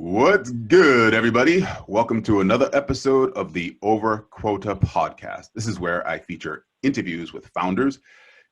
What's good, everybody? Welcome to another episode of the Over Quota podcast. This is where I feature interviews with founders,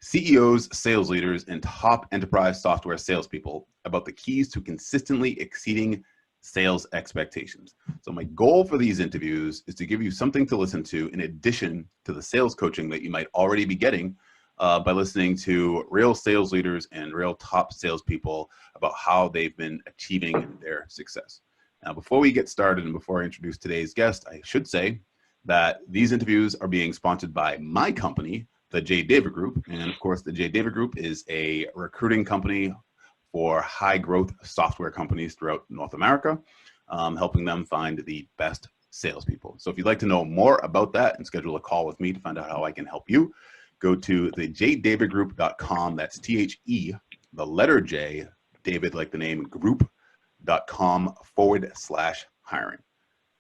CEOs, sales leaders, and top enterprise software salespeople about the keys to consistently exceeding sales expectations. So my goal for these interviews is to give you something to listen to in addition to the sales coaching that you might already be getting by listening to real sales leaders and real top salespeople about how they've been achieving their success. Now, before we get started and before I introduce today's guest, I should say that these interviews are being sponsored by my company, the J. David Group. And of course, the J. David Group is a recruiting company for high growth software companies throughout North America, helping them find the best salespeople. So if you'd like to know more about that and schedule a call with me to find out how I can help you, go to thejddavidgroup.com. That's THE, the letter J, David like the name, group.com/hiring.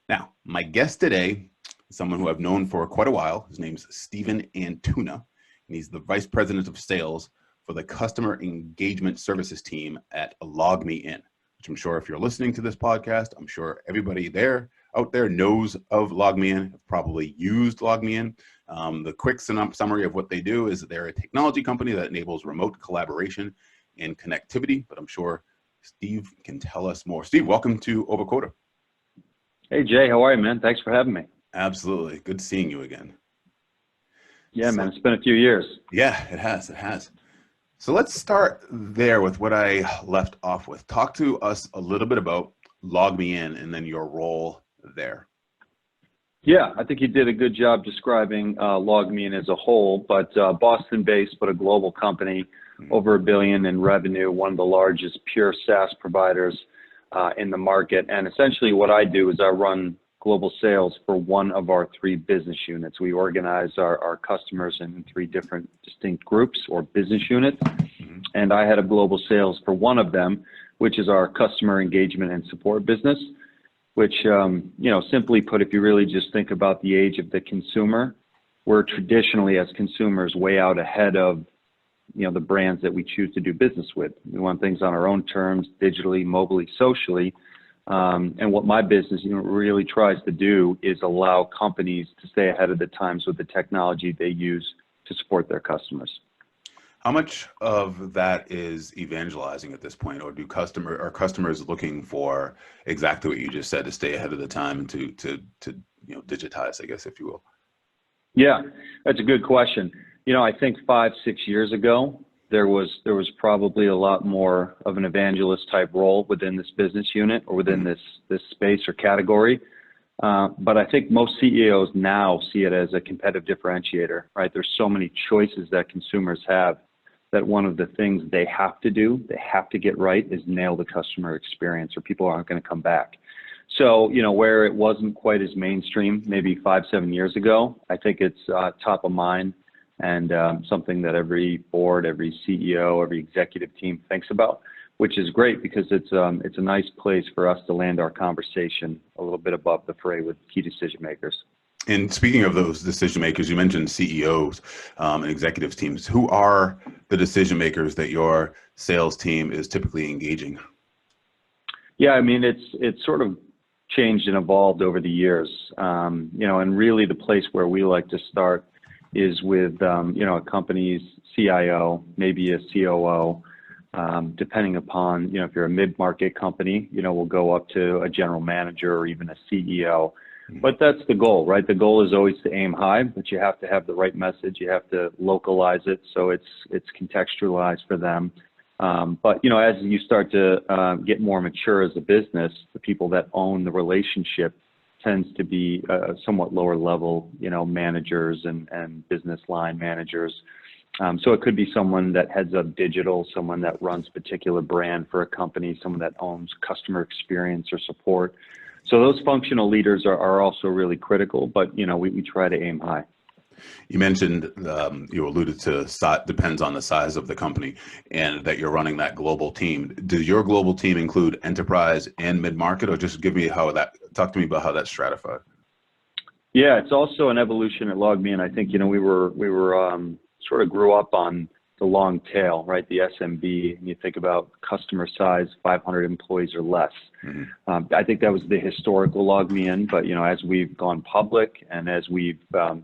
Now, my guest today is someone who I've known for quite a while. His name's Stephen Antuna, and he's the Vice President of Sales for the Customer Engagement Services team at LogMeIn, which I'm sure if you're listening to this podcast, I'm sure everybody out there knows of LogMeIn, have probably used LogMeIn. The quick summary of what they do is that they're a technology company that enables remote collaboration and connectivity, but I'm sure Steve can tell us more. Steve, welcome to Over Quota. Hey, Jay, how are you, man? Thanks for having me. Absolutely. Good seeing you again. Yeah, man, it's been a few years. Yeah, it has. So let's start there with what I left off with. Talk to us a little bit about LogMeIn and then your role there. Yeah, I think you did a good job describing LogMeIn as a whole, but Boston-based, but a global company, over $1 billion in revenue, one of the largest pure SaaS providers in the market. And essentially what I do is I run global sales for one of our three business units. We organize our customers in three different distinct groups or business units. And I had a global sales for one of them, which is our customer engagement and support business, which, simply put, if you really just think about the age of the consumer, we're traditionally as consumers way out ahead of, the brands that we choose to do business with. We want things on our own terms, digitally, mobilely, socially. And what my business really tries to do is allow companies to stay ahead of the times with the technology they use to support their customers. How much of that is evangelizing at this point, or are customers looking for exactly what you just said, to stay ahead of the time and to digitize, I guess, if you will? Yeah, that's a good question. I think 5-6 years ago, there was probably a lot more of an evangelist type role within this business unit or within this space or category. But I think most CEOs now see it as a competitive differentiator, right? There's so many choices that consumers have that one of the things they have to do, they have to get right, is nail the customer experience, or people aren't going to come back. So, where it wasn't quite as mainstream, maybe 5-7 years ago, I think it's top of mind and something that every board, every CEO, every executive team thinks about, which is great because it's a nice place for us to land our conversation a little bit above the fray with key decision makers. And speaking of those decision makers, you mentioned CEOs and executives teams. Who are the decision makers that your sales team is typically engaging? Yeah, I mean, it's sort of changed and evolved over the years. And really the place where we like to start is with, a company's CIO, maybe a COO, depending upon, if you're a mid-market company, we'll go up to a general manager or even a CEO. But that's the goal, right? The goal is always to aim high, but you have to have the right message. You have to localize it so it's contextualized for them. But, as you start to get more mature as a business, the people that own the relationship tends to be somewhat lower level, managers and business line managers. So it could be someone that heads up digital, someone that runs particular brand for a company, someone that owns customer experience or support. So those functional leaders are also really critical, but, we try to aim high. You mentioned, you alluded to depends on the size of the company and that you're running that global team. Does your global team include enterprise and mid-market, or just talk to me about how that's stratified? Yeah, it's also an evolution at LogMeIn. I think, we were sort of grew up on the long tail, right? The SMB, and you think about customer size, 500 employees or less. I think that was the historical LogMeIn, but as we've gone public and as we've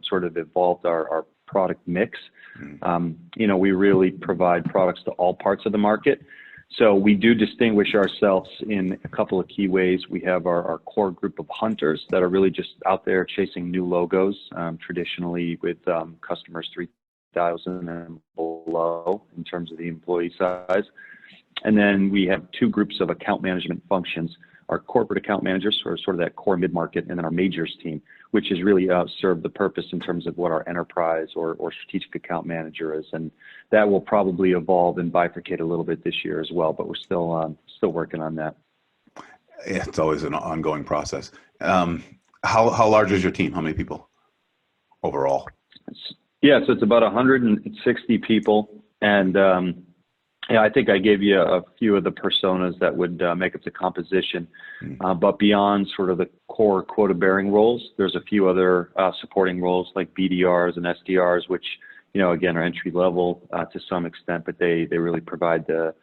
sort of evolved our product mix, we really provide products to all parts of the market. So we do distinguish ourselves in a couple of key ways. We have our core group of hunters that are really just out there chasing new logos, traditionally with customers 3,000 and below in terms of the employee size. And then we have two groups of account management functions, our corporate account managers, sort of that core mid-market, and then our majors team, which has really served the purpose in terms of what our enterprise or strategic account manager is. And that will probably evolve and bifurcate a little bit this year as well, but we're still working on that. Yeah, it's always an ongoing process. How large is your team? How many people overall? Yeah, so it's about 160 people, and I think I gave you a few of the personas that would make up the composition. But beyond sort of the core quota-bearing roles, there's a few other supporting roles like BDRs and SDRs, which, again, are entry level to some extent, but they really provide the,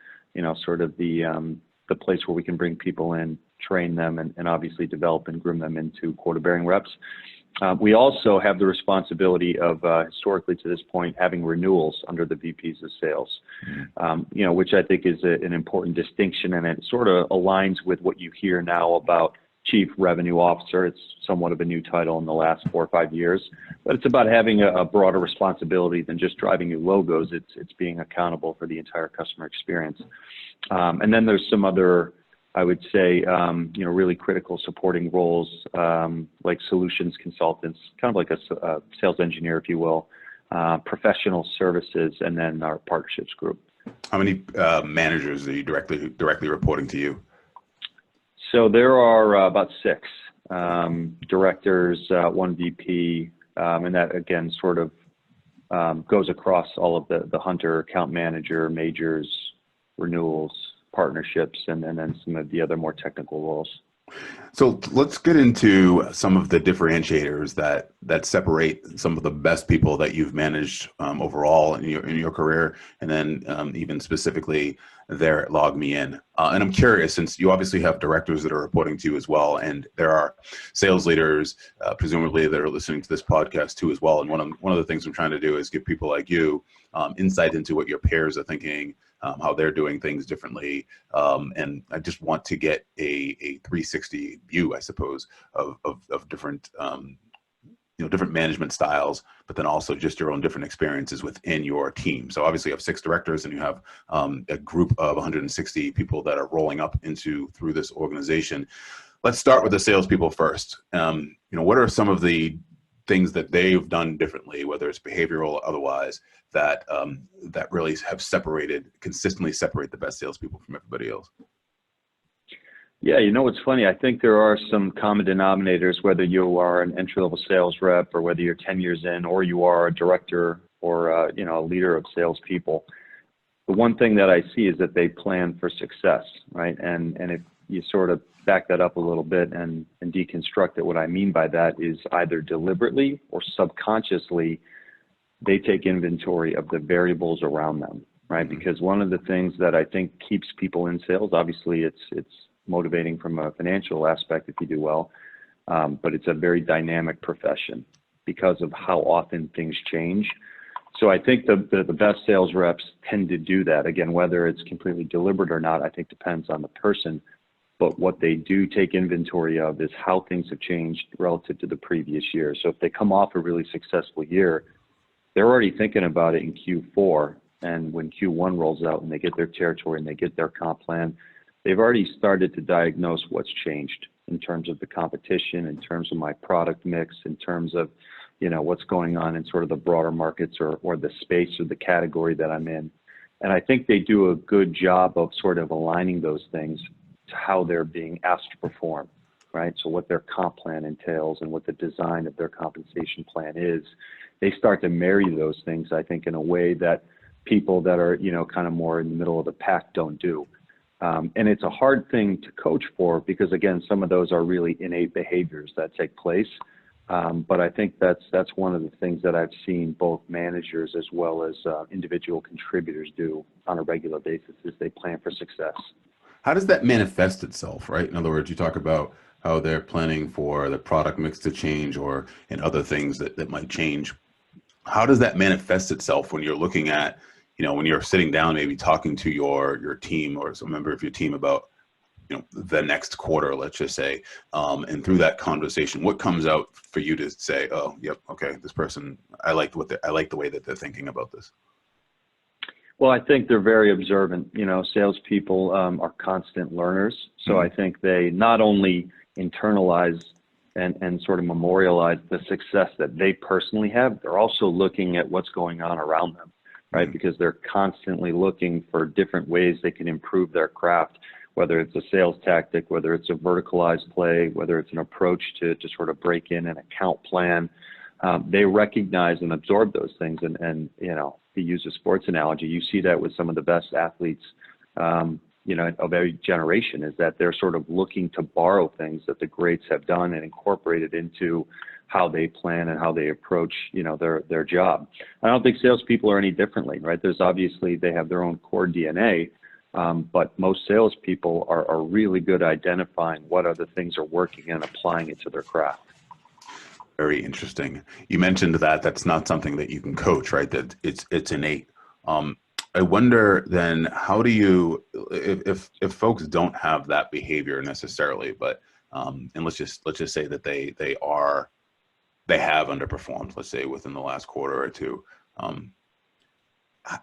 sort of the place where we can bring people in, train them, and obviously develop and groom them into quota-bearing reps. We also have the responsibility of, historically to this point, having renewals under the VPs of sales, which I think is an important distinction, and it sort of aligns with what you hear now about Chief Revenue Officer. It's somewhat of a new title in the last 4 or 5 years, but it's about having a broader responsibility than just driving new logos. It's being accountable for the entire customer experience. And then there's some other, I would say, really critical supporting roles, like solutions consultants, kind of like a sales engineer, if you will, professional services, and then our partnerships group. How many managers are you directly reporting to you? So there are about 6 directors, 1 VP, and that again sort of goes across all of the hunter, account manager, majors, renewals, partnerships, and then some of the other more technical roles. So let's get into some of the differentiators that separate some of the best people that you've managed overall in your career, and then even specifically there at LogMeIn. And I'm curious, since you obviously have directors that are reporting to you as well, and there are sales leaders presumably that are listening to this podcast too as well. And one of the things I'm trying to do is give people like you insight into what your peers are thinking, how they're doing things differently, and I just want to get a 360 view, I suppose, of different different management styles, but then also just your own different experiences within your team. So obviously you have 6 directors, and you have a group of 160 people that are rolling up through this organization. Let's start with the salespeople first. What are some of the things that they've done differently, whether it's behavioral or otherwise, that really have consistently separate the best salespeople from everybody else? Yeah, what's funny, I think there are some common denominators, whether you are an entry-level sales rep or whether you're 10 years in, or you are a director or a leader of salespeople. The one thing that I see is that they plan for success, right? And if you sort of back that up a little bit and deconstruct it, what I mean by that is either deliberately or subconsciously, they take inventory of the variables around them, right? Because one of the things that I think keeps people in sales, obviously it's motivating from a financial aspect if you do well, but it's a very dynamic profession because of how often things change. So I think the best sales reps tend to do that. Again, whether it's completely deliberate or not, I think depends on the person. But what they do take inventory of is how things have changed relative to the previous year. So if they come off a really successful year, they're already thinking about it in Q4. And when Q1 rolls out and they get their territory and they get their comp plan, they've already started to diagnose what's changed in terms of the competition, in terms of my product mix, in terms of, what's going on in sort of the broader markets or the space or the category that I'm in. And I think they do a good job of sort of aligning those things to how they're being asked to perform, right? So what their comp plan entails and what the design of their compensation plan is, they start to marry those things, I think, in a way that people that are, kind of more in the middle of the pack don't do. And it's a hard thing to coach for because, again, some of those are really innate behaviors that take place. But I think that's one of the things that I've seen both managers as well as individual contributors do on a regular basis is they plan for success. How does that manifest itself, right? In other words, you talk about how they're planning for the product mix to change or and other things that might change. How does that manifest itself when you're looking at, when you're sitting down, maybe talking to your team or some member of your team about, the next quarter, let's just say, and through that conversation, what comes out for you to say, oh, yep, okay, this person, I like the way that they're thinking about this? Well, I think they're very observant. Salespeople are constant learners. So I think they not only internalize and sort of memorialize the success that they personally have, they're also looking at what's going on around them, right? Because they're constantly looking for different ways they can improve their craft, whether it's a sales tactic, whether it's a verticalized play, whether it's an approach to sort of break in an account plan. They recognize and absorb those things. And to use a sports analogy, you see that with some of the best athletes, of every generation, is that they're sort of looking to borrow things that the greats have done and incorporate it into how they plan and how they approach, their job. I don't think salespeople are any differently, right? There's obviously, they have their own core DNA, but most salespeople are really good at identifying what other things are working and applying it to their craft. Very interesting. You mentioned that that's not something that you can coach, right? That it's innate. I wonder then, how do you, if folks don't have that behavior necessarily, but and let's just say that they have underperformed, let's say within the last quarter or two.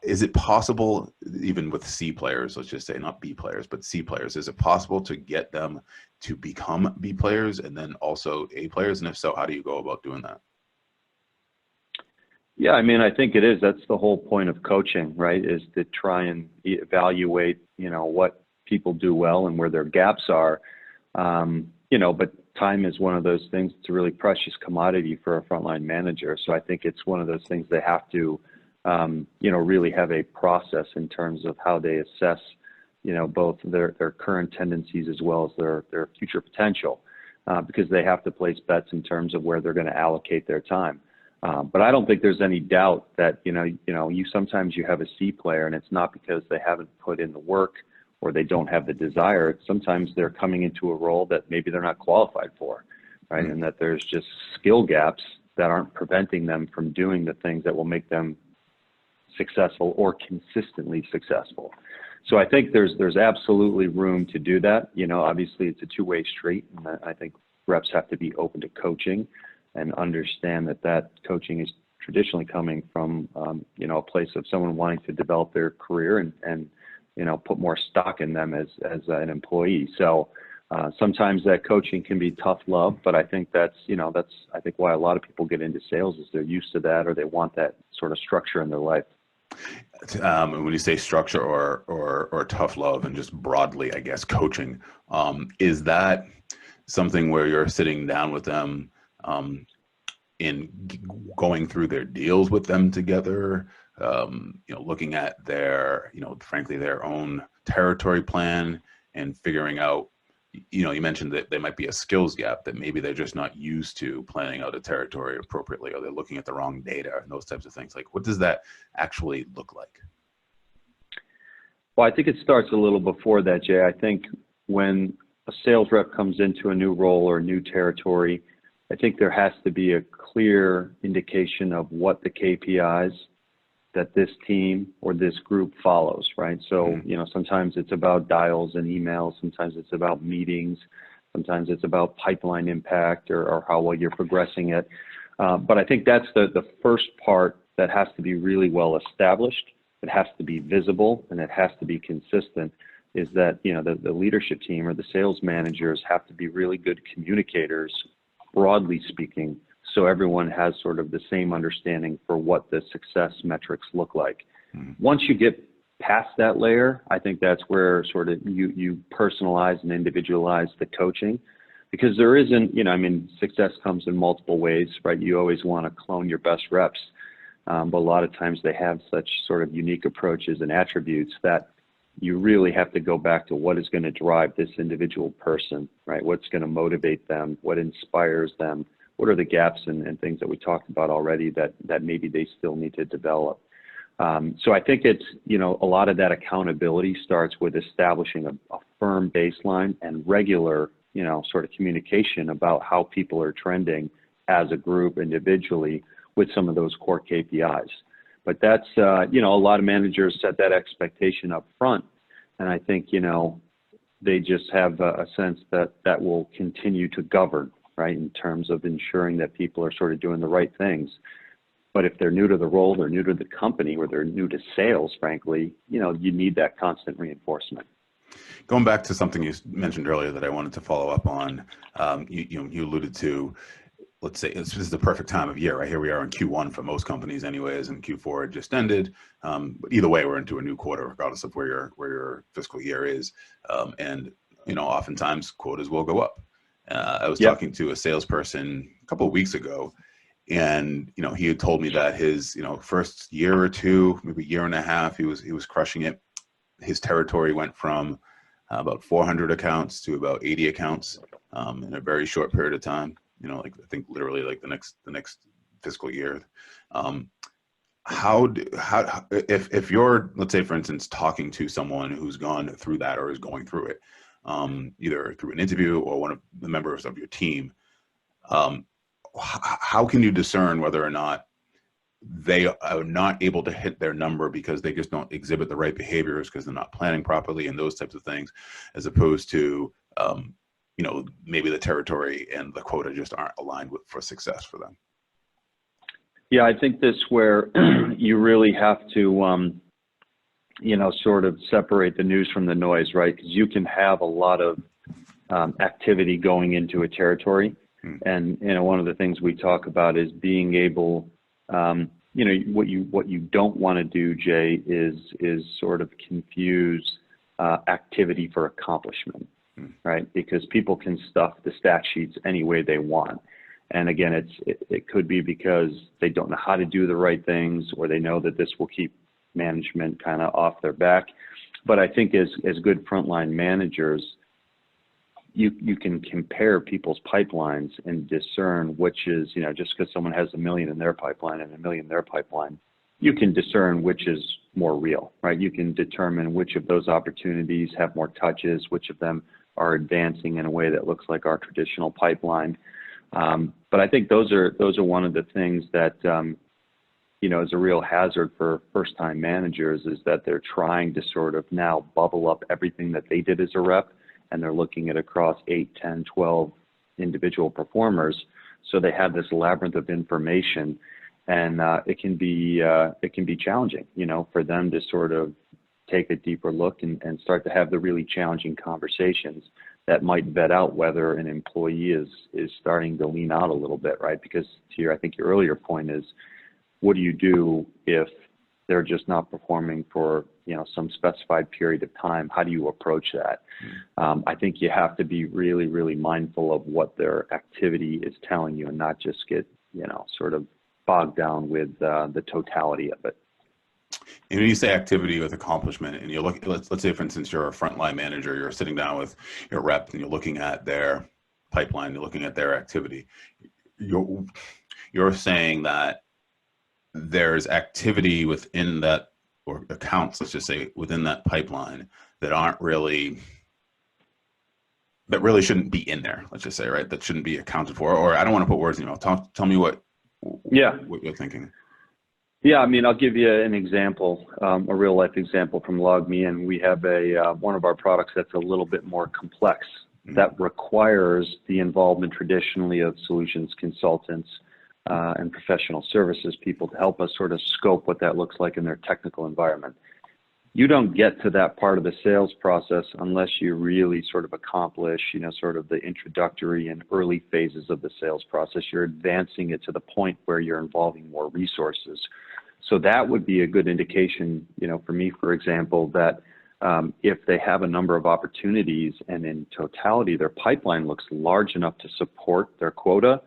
Is it possible, even with C players, let's just say not B players, but C players, is it possible to get them to become B players and then also A players? And if so, how do you go about doing that? Yeah, I think it is. That's the whole point of coaching, right? Is to try and evaluate, what people do well and where their gaps are. But time is one of those things. It's a really precious commodity for a frontline manager. So I think it's one of those things they have to, really have a process in terms of how they assess, both their current tendencies as well as their future potential, because they have to place bets in terms of where they're going to allocate their time. But I don't think there's any doubt that, you sometimes you have a C player and it's not because they haven't put in the work or they don't have the desire. Sometimes they're coming into a role that maybe they're not qualified for, right? And that there's just skill gaps that aren't preventing them from doing the things that will make them successful or consistently successful. So I think there's absolutely room to do that. Obviously it's a two-way street, and I think reps have to be open to coaching and understand that coaching is traditionally coming from, a place of someone wanting to develop their career and put more stock in them as an employee. So sometimes that coaching can be tough love, but I think that's I think why a lot of people get into sales is they're used to that, or they want that sort of structure in their life. When you say structure or tough love, and just broadly, I guess, coaching, is that something where you're sitting down with them in going through their deals with them together, looking at their, frankly, their own territory plan and figuring out, you mentioned that there might be a skills gap, that maybe they're just not used to planning out a territory appropriately, or they're looking at the wrong data and those types of things. Like, what does that actually look like? Well, I think it starts a little before that, Jay. I think when a sales rep comes into a new role or a new territory, I think there has to be a clear indication of what the KPIs that this team or this group follows, right? So, sometimes it's about dials and emails. Sometimes it's about meetings. Sometimes it's about pipeline impact or how well you're progressing it. But I think that's the first part that has to be really well established. It has to be visible and it has to be consistent, is that, the leadership team or the sales managers have to be really good communicators, broadly speaking, so everyone has sort of the same understanding for what the success metrics look like. Once you get past that layer, I think that's where sort of you personalize and individualize the coaching, because there isn't, success comes in multiple ways, right? You always want to clone your best reps, but a lot of times they have such sort of unique approaches and attributes that you really have to go back to what is going to drive this individual person, right? What's going to motivate them, what inspires them, what are the gaps and things that we talked about already that maybe they still need to develop. So I think it's, a lot of that accountability starts with establishing a firm baseline and regular, sort of communication about how people are trending as a group individually with some of those core KPIs. But that's, a lot of managers set that expectation up front. And I think, they just have a sense that will continue to govern, right, in terms of ensuring that people are sort of doing the right things. But if they're new to the role, they're new to the company, or they're new to sales, frankly, you need that constant reinforcement. Going back to something you mentioned earlier that I wanted to follow up on, you alluded to, let's say this is the perfect time of year, right? Here we are in Q1 for most companies anyways, and Q4 had just ended. But either way, we're into a new quarter, regardless of where your fiscal year is. And, oftentimes quotas will go up. I was talking to a salesperson a couple of weeks ago, and, he had told me that his, first year or two, maybe year and a half, he was crushing it. His territory went from about 400 accounts to about 80 accounts in a very short period of time. I think literally like the next fiscal year. If you're, let's say for instance, talking to someone who's gone through that or is going through it, either through an interview or one of the members of your team, how can you discern whether or not they are not able to hit their number because they just don't exhibit the right behaviors because they're not planning properly and those types of things, as opposed to maybe the territory and the quota just aren't aligned for success for them? Yeah, I think this where you really have to, sort of separate the news from the noise, right? Because you can have a lot of activity going into a territory. And, one of the things we talk about is being able, what you don't want to do, Jay, is sort of confuse activity for accomplishment. Right, because people can stuff the stat sheets any way they want, and again, it could be because they don't know how to do the right things, or they know that this will keep management kind of off their back. But I think as good frontline managers, you can compare people's pipelines and discern which is, just because someone has 1 million in their pipeline and 1 million in their pipeline, you can discern which is more real, right? You can determine which of those opportunities have more touches, which of them are advancing in a way that looks like our traditional pipeline. But I think those are one of the things that, is a real hazard for first-time managers, is that they're trying to sort of now bubble up everything that they did as a rep, and they're looking at across 8, 10, 12 individual performers. So they have this labyrinth of information, and it can be challenging, for them to sort of take a deeper look and start to have the really challenging conversations that might vet out whether an employee is starting to lean out a little bit, right? Because I think your earlier point is, what do you do if they're just not performing for, some specified period of time? How do you approach that? I think you have to be really, really mindful of what their activity is telling you, and not just get, sort of bogged down with the totality of it. And when you say activity with accomplishment, and you look, let's say, for instance, you're a frontline manager, you're sitting down with your rep and you're looking at their pipeline, you're looking at their activity. You're saying that there's activity within that, or accounts, let's just say, within that pipeline that really shouldn't be in there, let's just say, right? That shouldn't be accounted for. Or I don't want to put words in your mouth. Tell me what you're thinking. Yeah, I mean, I'll give you an example, a real life example from LogMeIn. We have one of our products that's a little bit more complex, that requires the involvement traditionally of solutions consultants and professional services people to help us sort of scope what that looks like in their technical environment. You don't get to that part of the sales process unless you really sort of accomplish, sort of the introductory and early phases of the sales process. You're advancing it to the point where you're involving more resources. So that would be a good indication, for me, for example, that if they have a number of opportunities and in totality their pipeline looks large enough to support their quota,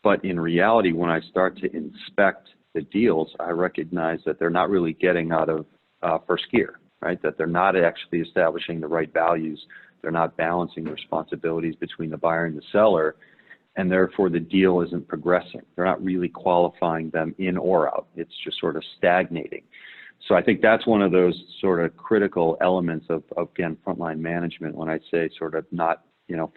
but in reality, when I start to inspect the deals, I recognize that they're not really getting out of first gear, right? That they're not actually establishing the right values. They're not balancing the responsibilities between the buyer and the seller. and therefore the deal isn't progressing. They're not really qualifying them in or out. It's just sort of stagnating. So I think that's one of those sort of critical elements of again, frontline management when I say sort of not,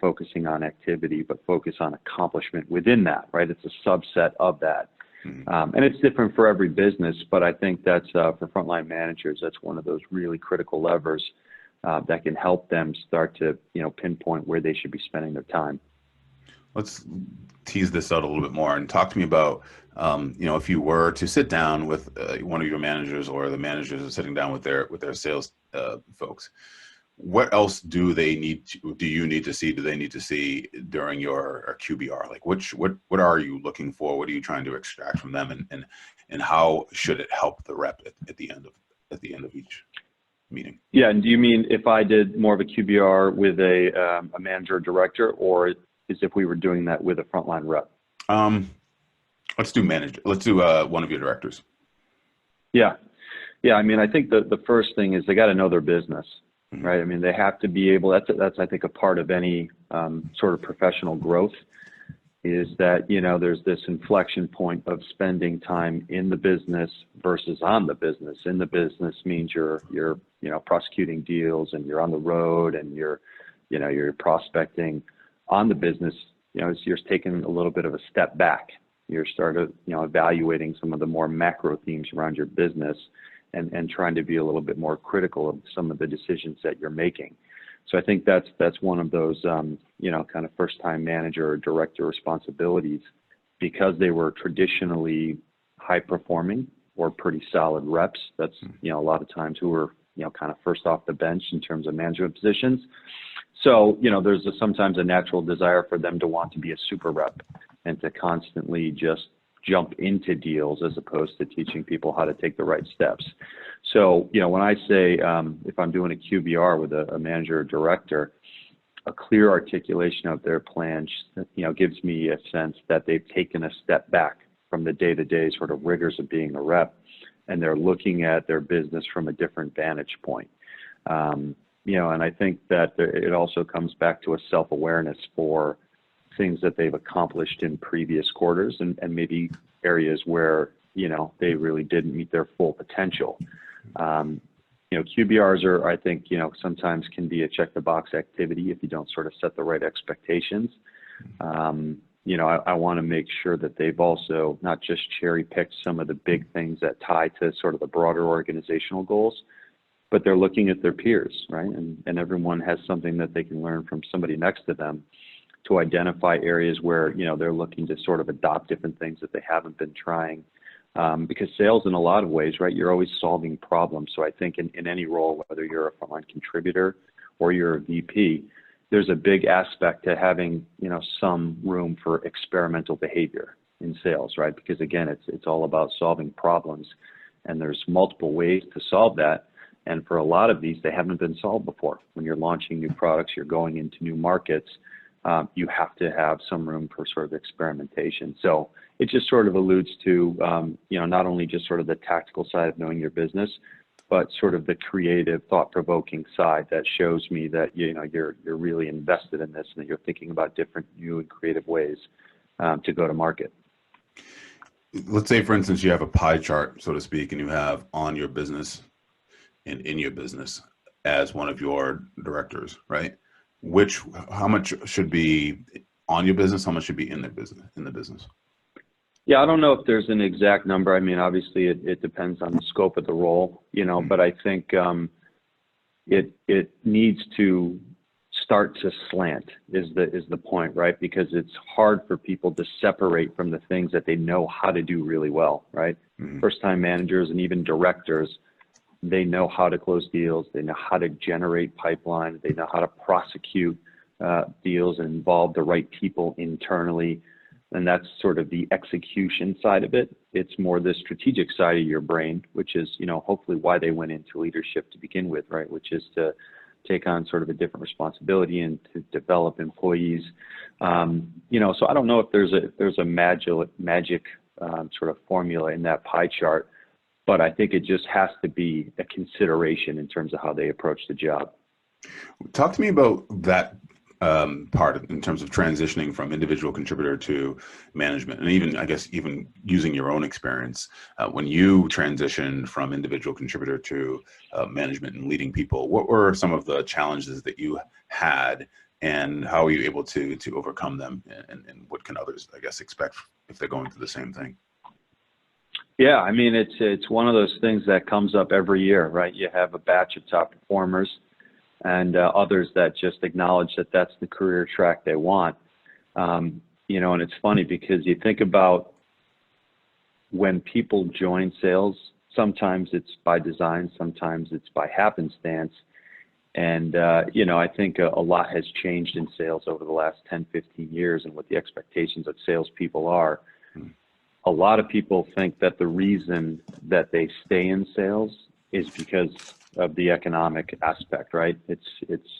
focusing on activity, but focus on accomplishment within that, right? It's a subset of that. And it's different for every business, but I think that's for frontline managers, that's one of those really critical levers that can help them start to, pinpoint where they should be spending their time. Let's tease this out a little bit more and talk to me about, if you were to sit down with one of your managers, or the managers are sitting down with their sales folks, what else do they need to, do you need to see, do they need to see during your QBR? Like what are you looking for? What are you trying to extract from them, and how should it help the rep at the end of each meeting? Yeah, and do you mean if I did more of a QBR with a manager or director, or is if we were doing that with a frontline rep? Let's do manager. Let's do one of your directors. Yeah. I mean, I think the first thing is they got to know their business, right? I mean, they have to be able. That's I think a part of any sort of professional growth, is that there's this inflection point of spending time in the business versus on the business. In the business means you're prosecuting deals, and you're on the road, and you're prospecting. On the business, you're taking a little bit of a step back. You're started, evaluating some of the more macro themes around your business, and trying to be a little bit more critical of some of the decisions that you're making. So I think that's one of those, kind of first-time manager or director responsibilities, because they were traditionally high-performing or pretty solid reps. That's, a lot of times who were, kind of first off the bench in terms of management positions. So, there's sometimes a natural desire for them to want to be a super rep and to constantly just jump into deals as opposed to teaching people how to take the right steps. So, when I say if I'm doing a QBR with a manager or director, a clear articulation of their plan, gives me a sense that they've taken a step back from the day-to-day sort of rigors of being a rep, and they're looking at their business from a different vantage point. And I think that it also comes back to a self-awareness for things that they've accomplished in previous quarters, and maybe areas where, they really didn't meet their full potential. QBRs are, I think, sometimes can be a check the box activity if you don't sort of set the right expectations. I want to make sure that they've also not just cherry picked some of the big things that tie to sort of the broader organizational goals, but they're looking at their peers, right? And everyone has something that they can learn from somebody next to them, to identify areas where, they're looking to sort of adopt different things that they haven't been trying. Because sales, in a lot of ways, right, you're always solving problems. So I think in any role, whether you're a frontline contributor or you're a VP, there's a big aspect to having, some room for experimental behavior in sales, right? Because again, it's all about solving problems, and there's multiple ways to solve that. And for a lot of these, they haven't been solved before. When you're launching new products, you're going into new markets, you have to have some room for sort of experimentation. So it just sort of alludes to, not only just sort of the tactical side of knowing your business, but sort of the creative, thought-provoking side that shows me that, you're really invested in this, and that you're thinking about different new and creative ways to go to market. Let's say, for instance, you have a pie chart, so to speak, and you have on your business and in your business as one of your directors, right? How much should be on your business? How much should be in the business? Yeah, I don't know if there's an exact number. I mean, obviously it depends on the scope of the role, but I think it needs to start to slant is the point, right? Because it's hard for people to separate from the things that they know how to do really well, right? First-time managers and even directors, they know how to close deals. They know how to generate pipeline. They know how to prosecute deals and involve the right people internally. And that's sort of the execution side of it. It's more the strategic side of your brain, which is, hopefully why they went into leadership to begin with, right? Which is to take on sort of a different responsibility and to develop employees. So I don't know if there's a magic sort of formula in that pie chart, but I think it just has to be a consideration in terms of how they approach the job. Talk to me about that part in terms of transitioning from individual contributor to management, and even, I guess, even using your own experience when you transitioned from individual contributor to management and leading people. What were some of the challenges that you had, and how were you able to overcome them, and what can others, I guess, expect if they're going through the same thing? Yeah, I mean, it's one of those things that comes up every year, right? You have a batch of top performers and others that just acknowledge that that's the career track they want. You know, and it's funny because you think about when people join sales, sometimes it's by design, sometimes it's by happenstance. And, you know, I think a lot has changed in sales over the last 10, 15 years and what the expectations of salespeople are. A lot of people think that the reason that they stay in sales is because of the economic aspect, right? It's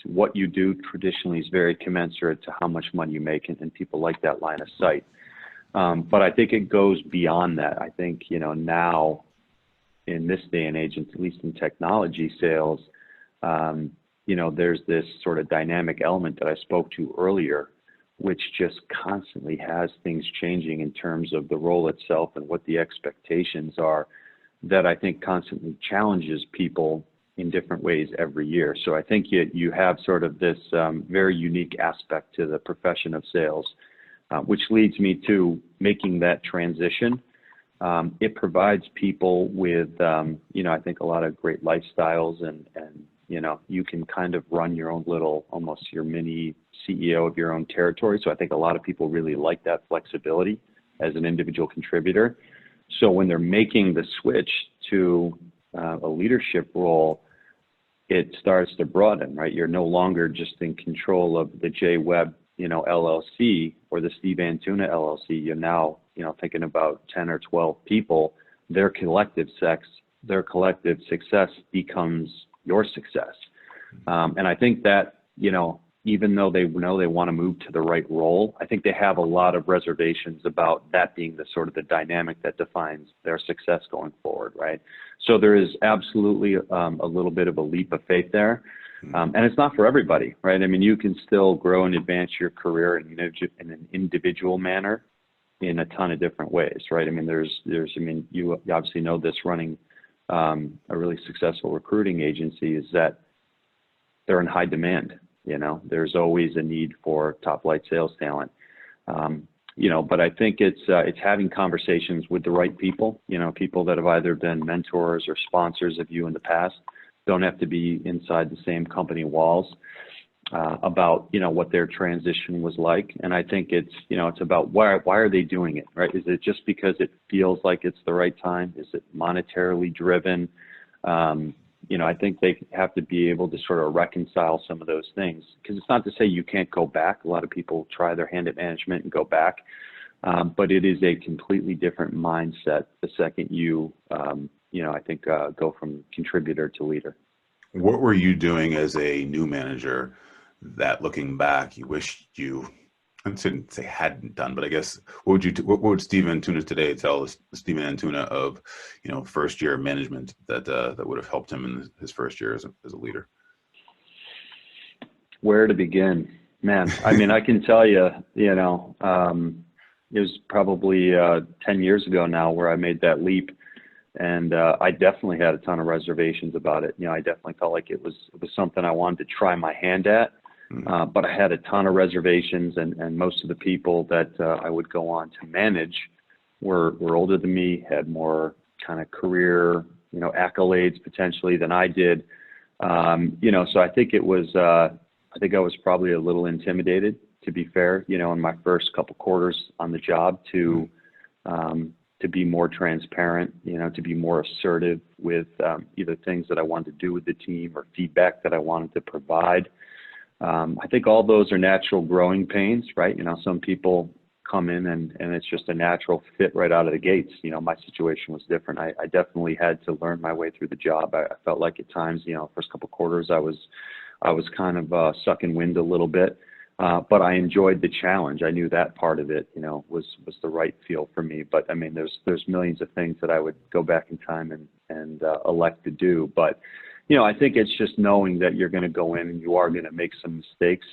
what you do traditionally is very commensurate to how much money you make, and people like that line of sight. But I think it goes beyond that. I think, you know, now in this day and age, at least in technology sales, you know, there's this sort of dynamic element that I spoke to earlier, which just constantly has things changing in terms of the role itself and what the expectations are, that I think constantly challenges people in different ways every year. So I think you have sort of this very unique aspect to the profession of sales, which leads me to making that transition. It provides people with, you know, I think a lot of great lifestyles, and you know, you can kind of run your own little, almost your mini CEO of your own territory. So I think a lot of people really like that flexibility as an individual contributor. So when they're making the switch to a leadership role, it starts to broaden, right? You're no longer just in control of the Webb, you know, LLC or the Stephen Antuna LLC. You're now, you know, thinking about 10 or 12 people. Their collective success becomes your success. And I think that, you know, even though they know they want to move to the right role, I think they have a lot of reservations about that being the sort of the dynamic that defines their success going forward, right? So there is absolutely a little bit of a leap of faith there. And it's not for everybody, right? I mean, you can still grow and advance your career in an individual manner in a ton of different ways, right? I mean, I mean, you obviously know this, running a really successful recruiting agency, is that they're in high demand. You know, there's always a need for top flight sales talent. You know, but I think it's having conversations with the right people, you know, people that have either been mentors or sponsors of you in the past, don't have to be inside the same company walls, about, you know, what their transition was like. And I think it's, you know, it's about why are they doing it, right? Is it just because it feels like it's the right time? Is it monetarily driven? You know, I think they have to be able to sort of reconcile some of those things, because it's not to say you can't go back. A lot of people try their hand at management and go back, but it is a completely different mindset the second you, you know, I think go from contributor to leader. What were you doing as a new manager that, looking back, you wished you, I shouldn't say hadn't done, but I guess what would Stephen Antuna today tell Stephen Antuna of, you know, first year management that would have helped him in his first year as a leader? Where to begin, man? I mean, I can tell you, you know, it was probably 10 years ago now where I made that leap, and I definitely had a ton of reservations about it. You know, I definitely felt like it was something I wanted to try my hand at. But I had a ton of reservations, and most of the people that I would go on to manage were older than me, had more kind of career, you know, accolades potentially than I did. You know, so I think it was, I think I was probably a little intimidated, to be fair, you know, in my first couple quarters on the job to be more transparent, you know, to be more assertive with either things that I wanted to do with the team or feedback that I wanted to provide. I think all those are natural growing pains, right? You know, some people come in and it's just a natural fit right out of the gates. You know, my situation was different. I definitely had to learn my way through the job. I felt like at times, you know, first couple quarters, I was kind of sucking wind a little bit, but I enjoyed the challenge. I knew that part of it, you know, was the right feel for me. But I mean, there's millions of things that I would go back in time and elect to do. But you know, I think it's just knowing that you're going to go in and you are going to make some mistakes.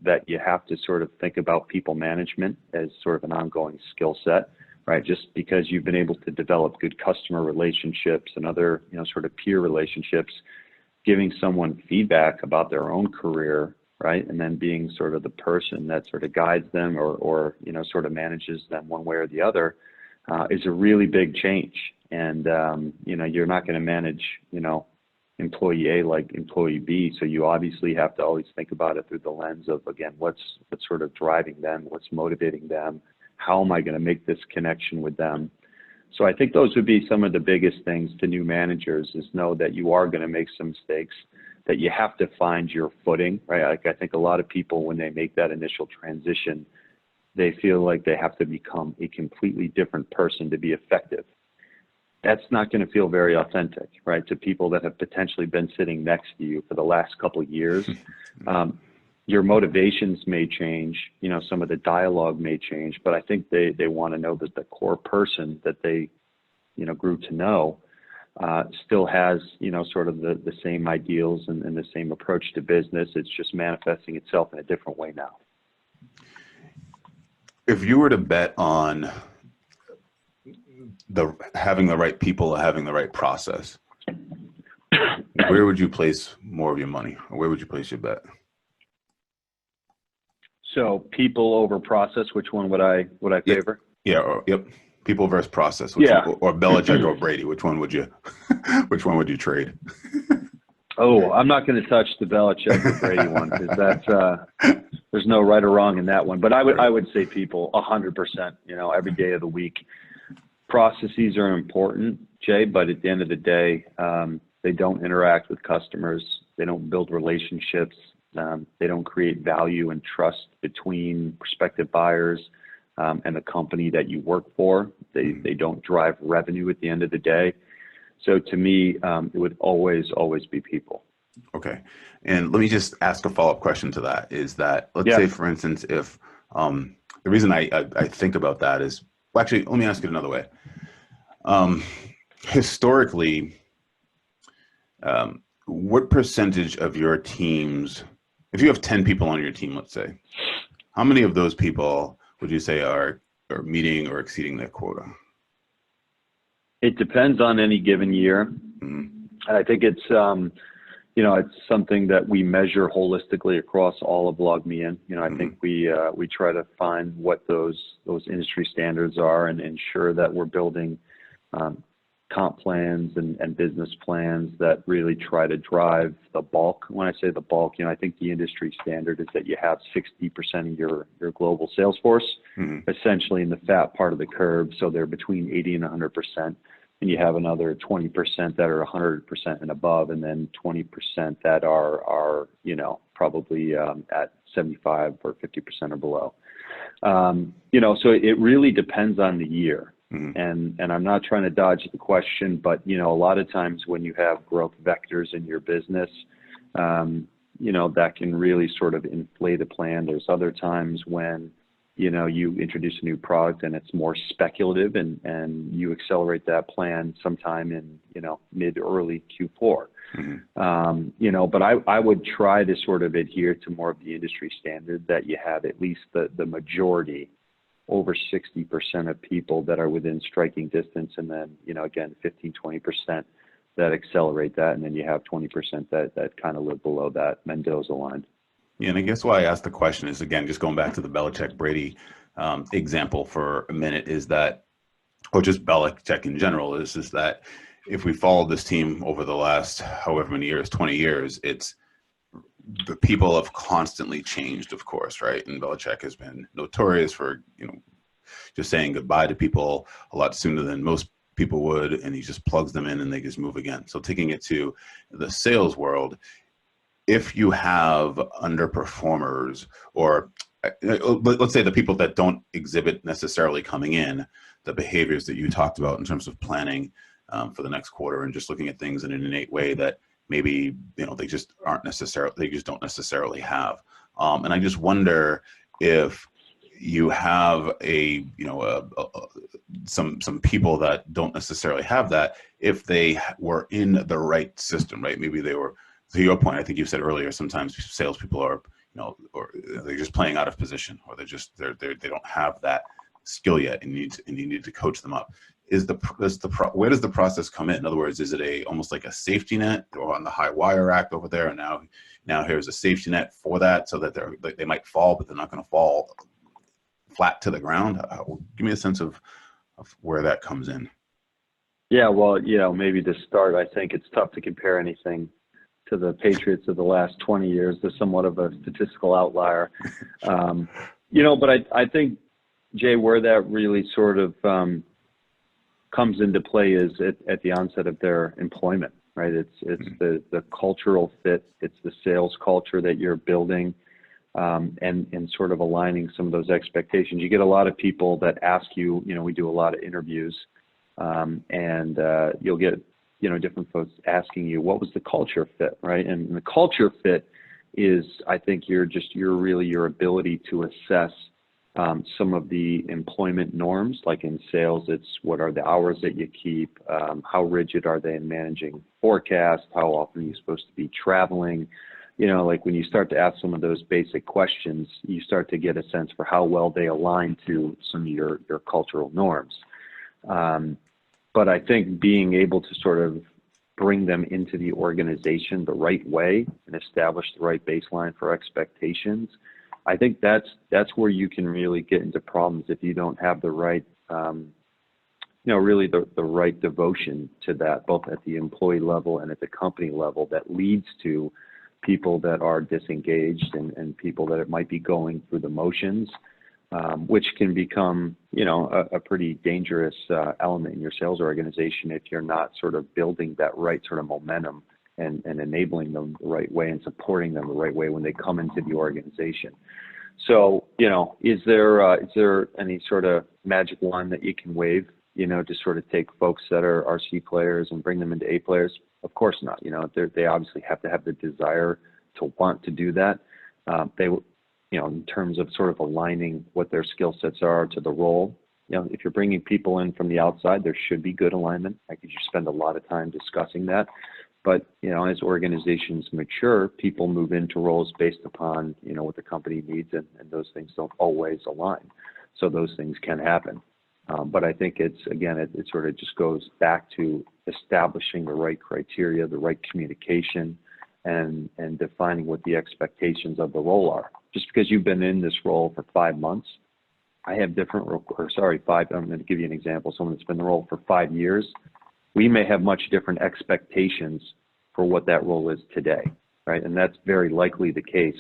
that you have to sort of think about people management as sort of an ongoing skill set, right? Just because you've been able to develop good customer relationships and other, sort of peer relationships, giving someone feedback about their own career, right? And then being sort of the person that sort of guides them or sort of manages them one way or the other is a really big change. And, you're not going to manage, employee A like employee B. So you obviously have to always think about it through the lens of, again, what's sort of driving them, what's motivating them, how am I going to make this connection with them? So I think those would be some of the biggest things to new managers, is know that you are going to make some mistakes, that you have to find your footing, right? Like, I think a lot of people, when they make that initial transition, they feel like they have to become a completely different person to be effective. That's not going to feel very authentic, right, to people that have potentially been sitting next to you for the last couple of years. Your motivations may change, some of the dialogue may change, but I think they want to know that the core person that they, grew to know still has, sort of the same ideals and the same approach to business. It's just manifesting itself in a different way now. If you were to bet on having the right people, having the right process, where would you place more of your money, or where would you place your bet? So people over process, which one would I favor? Yep. People versus process. Or Belichick or Brady. Which one would you trade? Oh, I'm not going to touch the Belichick or Brady one, because that's there's no right or wrong in that one. But I would say people 100%. Every day of the week. Processes are important, Jay, but at the end of the day, they don't interact with customers. They don't build relationships. They don't create value and trust between prospective buyers and the company that you work for. They don't drive revenue at the end of the day. So to me, it would always be people. Okay. And let me just ask a follow-up question to that, is that, let's say, for instance, if the reason I think about that is, well, actually, let me ask it another way. Historically, what percentage of your teams, if you have 10 people on your team, let's say, how many of those people would you say are meeting or exceeding their quota? It depends on any given year. Mm-hmm. And I think it's, it's something that we measure holistically across all of LogMeIn. I think we try to find what those industry standards are and ensure that we're building comp plans and business plans that really try to drive the bulk. When I say the bulk, I think the industry standard is that you have 60% of your global sales force, essentially in the fat part of the curve. So they're between 80 and 100%. And you have another 20% that are 100% and above, and then 20% that are probably at 75 or 50% or below. So it really depends on the year. And I'm not trying to dodge the question, but a lot of times when you have growth vectors in your business, that can really sort of inflate a plan. There's other times when you introduce a new product and it's more speculative, and you accelerate that plan sometime in mid early Q4. But I would try to sort of adhere to more of the industry standard, that you have at least the majority, over 60% of people that are within striking distance, and then again 15-20% that accelerate that, and then you have 20% that kind of live below that Mendoza line. Yeah, and I guess why I asked the question is, again, just going back to the Belichick-Brady example for a minute, is that, or just Belichick in general, is that if we followed this team over the last however many years, 20 years, it's the people have constantly changed, of course, right? And Belichick has been notorious for, just saying goodbye to people a lot sooner than most people would, and he just plugs them in and they just move again. So taking it to the sales world, if you have underperformers, or let's say the people that don't exhibit necessarily coming in the behaviors that you talked about in terms of planning for the next quarter and just looking at things in an innate way that maybe they just don't necessarily have, and I just wonder if you have some people that don't necessarily have that, if they were in the right system, right? Maybe they were. To your point, I think you said earlier, sometimes salespeople are, or they're just playing out of position, or they don't have that skill yet, and you need to coach them up. Where does the process come in? In other words, is it almost like a safety net, or on the high wire act over there, and now here's a safety net for that, so that they might fall, but they're not going to fall flat to the ground? Give me a sense of where that comes in. Yeah, well, maybe to start, I think it's tough to compare anything to the Patriots of the last 20 years. They're somewhat of a statistical outlier. But I think, Jay, where that really sort of comes into play is at the onset of their employment, right? It's the cultural fit, it's the sales culture that you're building, and sort of aligning some of those expectations. You get a lot of people that ask you, we do a lot of interviews, and you'll get, different folks asking you, what was the culture fit, right? And the culture fit is, I think, your ability to assess some of the employment norms. Like in sales, it's what are the hours that you keep, how rigid are they in managing forecasts, how often are you supposed to be traveling. Like when you start to ask some of those basic questions, you start to get a sense for how well they align to some of your cultural norms. But I think being able to sort of bring them into the organization the right way and establish the right baseline for expectations, I think that's where you can really get into problems if you don't have the right, really the right devotion to that, both at the employee level and at the company level, that leads to people that are disengaged and people that might be going through the motions, which can become, a pretty dangerous element in your sales organization if you're not sort of building that right sort of momentum and enabling them the right way and supporting them the right way when they come into the organization. So, is there any sort of magic wand that you can wave, to sort of take folks that are C players and bring them into A players? Of course not. They obviously have to have the desire to want to do that. In terms of sort of aligning what their skill sets are to the role. If you're bringing people in from the outside, there should be good alignment. I could just spend a lot of time discussing that. But, as organizations mature, people move into roles based upon, what the company needs, and those things don't always align. So those things can happen. But I think it sort of just goes back to establishing the right criteria, the right communication, and defining what the expectations of the role are. Just because you've been in this role for 5 months, I have different, I'm going to give you an example. Someone that's been in the role for 5 years, we may have much different expectations for what that role is today, right? And that's very likely the case,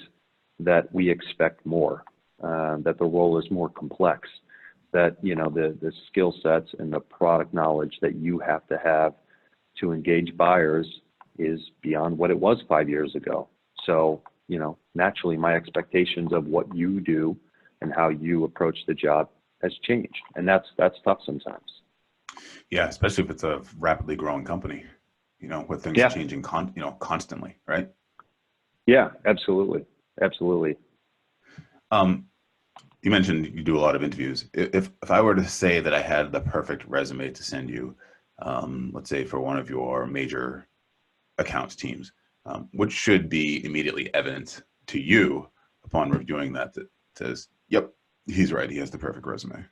that we expect more, that the role is more complex, that, the skill sets and the product knowledge that you have to engage buyers is beyond what it was 5 years ago. So, naturally my expectations of what you do and how you approach the job has changed. And that's tough sometimes. Yeah, especially if it's a rapidly growing company, with things changing constantly, right? Yeah, absolutely. Absolutely. You mentioned you do a lot of interviews. If I were to say that I had the perfect resume to send you, let's say for one of your major accounts teams, which should be immediately evident to you upon reviewing that says, yep, he's right, he has the perfect resume?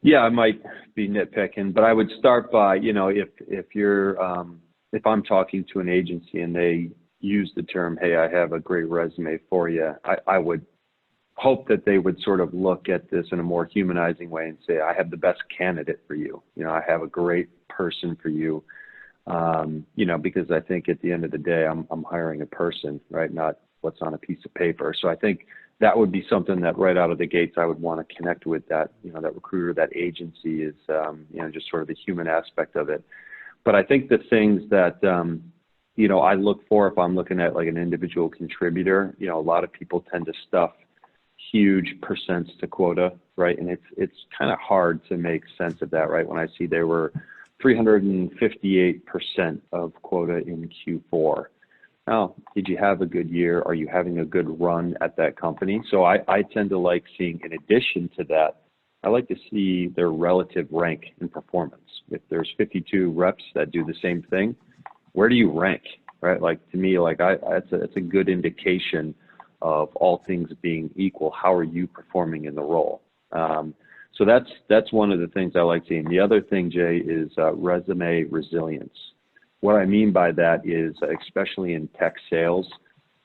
Yeah, I might be nitpicking, but I would start by, if I'm talking to an agency and they use the term, hey, I have a great resume for you, I would hope that they would sort of look at this in a more humanizing way and say, I have the best candidate for you. I have a great person for you. Because I think at the end of the day, I'm hiring a person, right? Not what's on a piece of paper. So I think that would be something that right out of the gates, I would want to connect with that, that recruiter, that agency is, just sort of the human aspect of it. But I think the things that, I look for if I'm looking at like an individual contributor, a lot of people tend to stuff huge percents to quota, right? And it's kind of hard to make sense of that, right? When I see they were 358% of quota in Q4. Now, did you have a good year? Are you having a good run at that company? So I tend to like seeing, in addition to that, I like to see their relative rank in performance. If there's 52 reps that do the same thing, where do you rank? right? Like to me, like it's a good indication of all things being equal. How are you performing in the role? So that's one of the things I like seeing. The other thing, Jay, is resume resilience. What I mean by that is, especially in tech sales,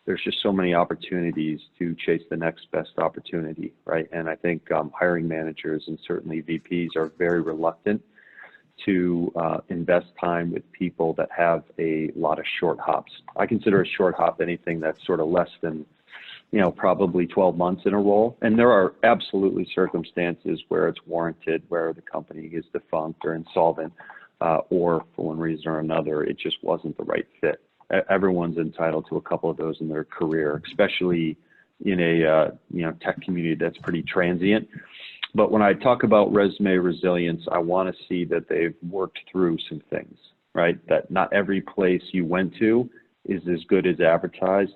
there's just so many opportunities to chase the next best opportunity, right? And I think hiring managers and certainly VPs are very reluctant to invest time with people that have a lot of short hops. I consider a short hop anything that's sort of less than, probably 12 months in a role. And there are absolutely circumstances where it's warranted, where the company is defunct or insolvent, or for one reason or another, it just wasn't the right fit. Everyone's entitled to a couple of those in their career, especially in a tech community that's pretty transient. But when I talk about resume resilience, I want to see that they've worked through some things, right? That not every place you went to is as good as advertised,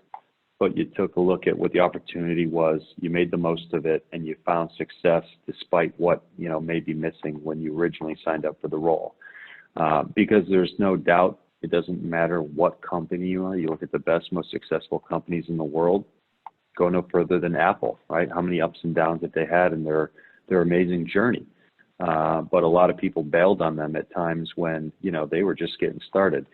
but you took a look at what the opportunity was, you made the most of it, and you found success despite what may be missing when you originally signed up for the role. Because there's no doubt, it doesn't matter what company you are. You look at the best, most successful companies in the world, go no further than Apple, right? How many ups and downs that they had in their amazing journey. But a lot of people bailed on them at times when, they were just getting started.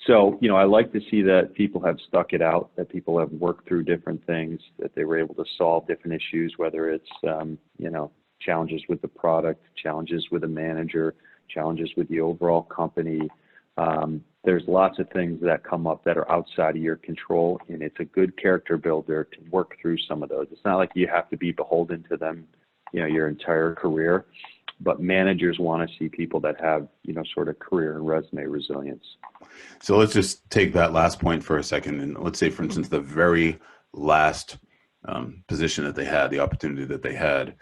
So, I like to see that people have stuck it out, that people have worked through different things, that they were able to solve different issues, whether it's, challenges with the product, challenges with a manager, challenges with the overall company. There's lots of things that come up that are outside of your control, and it's a good character builder to work through some of those. It's not like you have to be beholden to them, your entire career, but managers want to see people that have, sort of career and resume resilience. So let's just take that last point for a second. And let's say, for instance, the very last position that they had, the opportunity that they had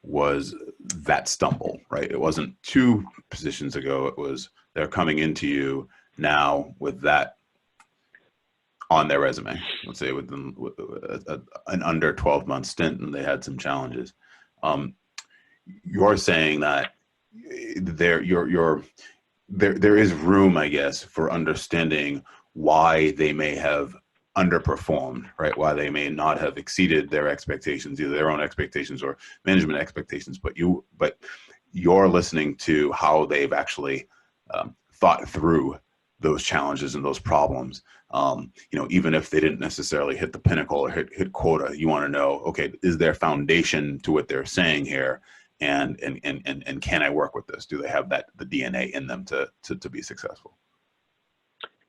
was that stumble, right? It wasn't 2 positions ago. It was they're coming into you now with that on their resume. Let's say with an under 12-month stint, and they had some challenges. You're saying that there is room, I guess, for understanding why they may have underperformed, right? Why they may not have exceeded their expectations, either their own expectations or management expectations. But you're listening to how they've actually thought through those challenges and those problems. Even if they didn't necessarily hit the pinnacle or hit quota, you want to know, okay, is there foundation to what they're saying here? And can I work with this? Do they have the DNA in them to be successful?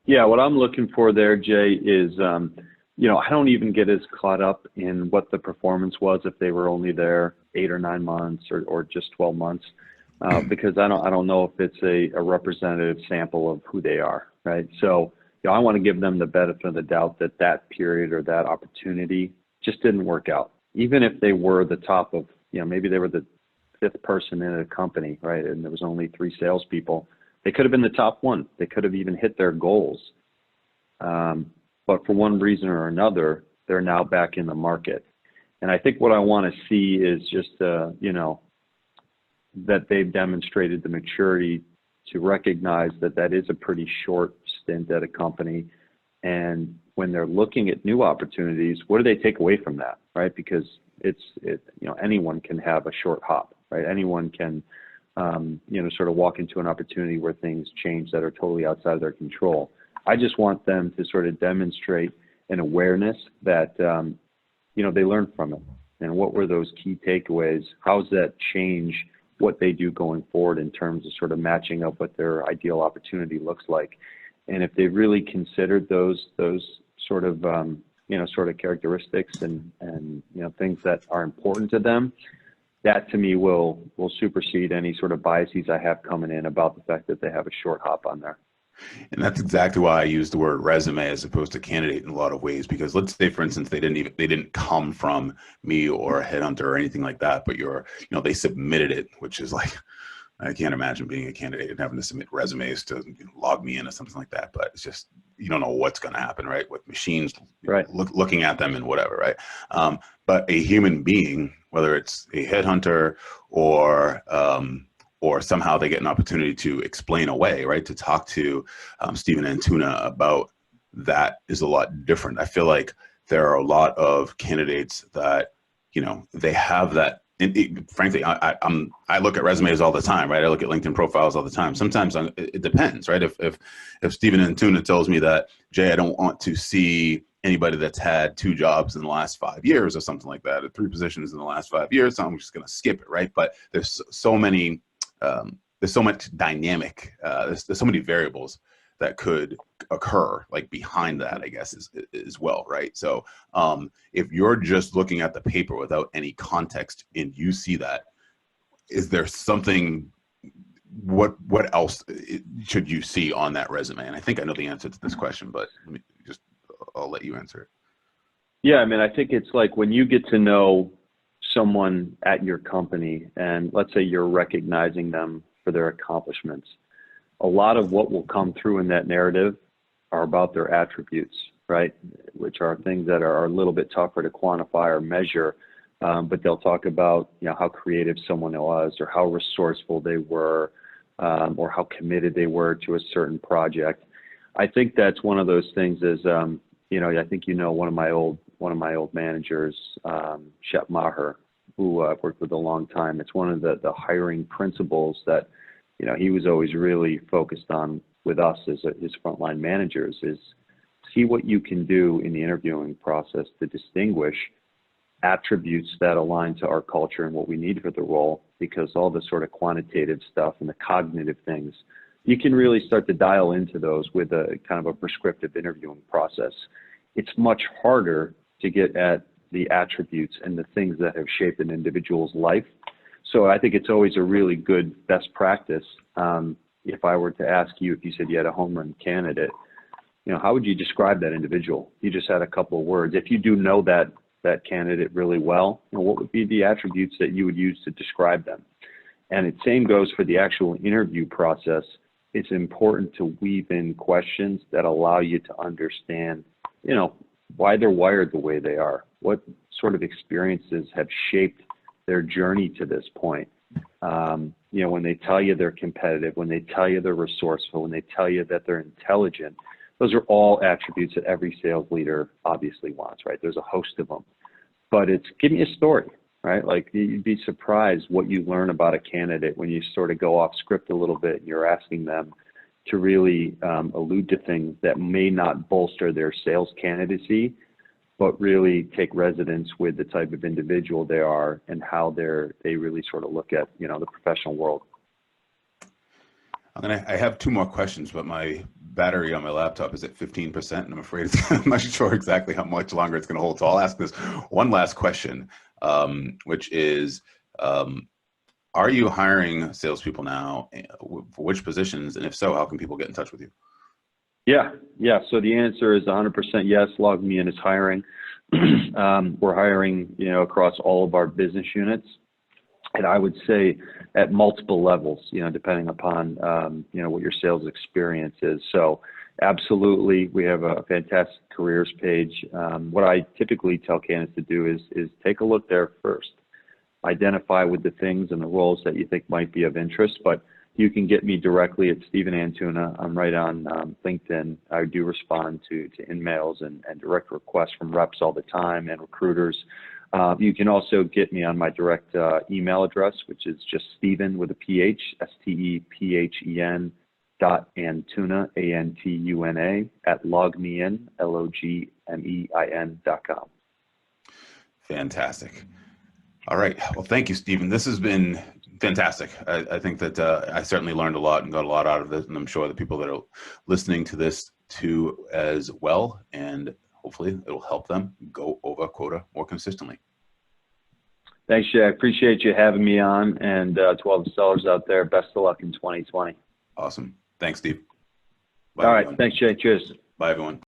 Yeah, what I'm looking for there, Jay, is I don't even get as caught up in what the performance was if they were only there 8 or 9 months or just 12 months, because I don't know if it's a representative sample of who they are, right? So I want to give them the benefit of the doubt that period or that opportunity just didn't work out, even if they were the top of maybe they were the 5th person in a company, right? And there was only 3 salespeople. They could have been the top 1. They could have even hit their goals. But for one reason or another, they're now back in the market. And I think what I want to see is just, that they've demonstrated the maturity to recognize that is a pretty short stint at a company. And when they're looking at new opportunities, what do they take away from that, right? Because anyone can have a short hop, right? Anyone can, sort of walk into an opportunity where things change that are totally outside of their control. I just want them to sort of demonstrate an awareness that, they learned from it. And what were those key takeaways? How does that change what they do going forward in terms of sort of matching up what their ideal opportunity looks like? And if they really considered those sort of, sort of characteristics and things that are important to them, that to me will supersede any sort of biases I have coming in about the fact that they have a short hop on there. And that's exactly why I use the word resume as opposed to candidate in a lot of ways, because let's say, for instance, they didn't come from me or a headhunter or anything like that, but they submitted it, which is like, I can't imagine being a candidate and having to submit resumes to LogMeIn or something like that. But it's just, you don't know what's going to happen, right? With machines, right, looking at them and whatever, right? But a human being, whether it's a headhunter or somehow they get an opportunity to explain away, right? To talk to Stephen Antuna about that is a lot different. I feel like there are a lot of candidates that, they have that. Frankly, I look at resumes all the time, right? I look at LinkedIn profiles all the time. Sometimes it depends, right? If Stephen Antuna tells me that, Jay, I don't want to see anybody that's had 2 jobs in the last 5 years or something like that, or 3 positions in the last 5 years, so I'm just going to skip it, right? But there's so many, there's so much dynamic, there's so many variables that could occur like behind that, I guess, is well, right? So if you're just looking at the paper without any context and you see that, is there something, what else should you see on that resume? And I think I know the answer to this question, but I'll let you answer it. Yeah, I mean, I think it's like when you get to know someone at your company, and let's say you're recognizing them for their accomplishments, a lot of what will come through in that narrative are about their attributes, right? Which are things that are a little bit tougher to quantify or measure, but they'll talk about, how creative someone was, or how resourceful they were, or how committed they were to a certain project. I think that's one of those things is, I think one of my old managers, Shep Maher, who I've worked with a long time. It's one of the hiring principles that, he was always really focused on with us as his frontline managers, is see what you can do in the interviewing process to distinguish attributes that align to our culture and what we need for the role, because all the sort of quantitative stuff and the cognitive things, you can really start to dial into those with a kind of a prescriptive interviewing process. It's much harder to get at the attributes and the things that have shaped an individual's life. So I think it's always a really good best practice. If I were to ask you, if you said you had a home run candidate, how would you describe that individual? You just had a couple of words. If you do know that candidate really well, what would be the attributes that you would use to describe them? And the same goes for the actual interview process. It's important to weave in questions that allow you to understand, why they're wired the way they are, what sort of experiences have shaped their journey to this point. When they tell you they're competitive, when they tell you they're resourceful, when they tell you that they're intelligent, those are all attributes that every sales leader obviously wants, right? There's a host of them, but it's give me a story, right? Like you'd be surprised what you learn about a candidate when you sort of go off script a little bit and you're asking them to really allude to things that may not bolster their sales candidacy, but really take residence with the type of individual they are and how they really sort of look at, the professional world. I have 2 more questions, but my battery on my laptop is at 15%, and I'm afraid I'm not sure exactly how much longer it's going to hold. So I'll ask this one last question, which is, are you hiring salespeople now? For which positions? And if so, how can people get in touch with you? Yeah. So the answer is 100% yes. LogMeIn is hiring. We're hiring, across all of our business units, and I would say at multiple levels, depending upon, what your sales experience is. So absolutely, we have a fantastic careers page. What I typically tell candidates to do is take a look there first. Identify with the things and the roles that you think might be of interest, but you can get me directly at Stephen Antuna. I'm right on LinkedIn. I do respond to emails and direct requests from reps all the time and recruiters. You can also get me on my direct email address, which is just Stephen with a PH, STEPHEN .Antuna, ANTUNA, at LogMeIn, LogMeIn.com. Fantastic. All right. Well, thank you, Stephen. This has been fantastic. I think that I certainly learned a lot and got a lot out of this, and I'm sure the people that are listening to this too as well, and hopefully it'll help them go over quota more consistently. Thanks, Jay. I appreciate you having me on, and to all the sellers out there, best of luck in 2020. Awesome. Thanks, Steve. Bye, all right. everyone. Thanks, Jay. Cheers. Bye, everyone.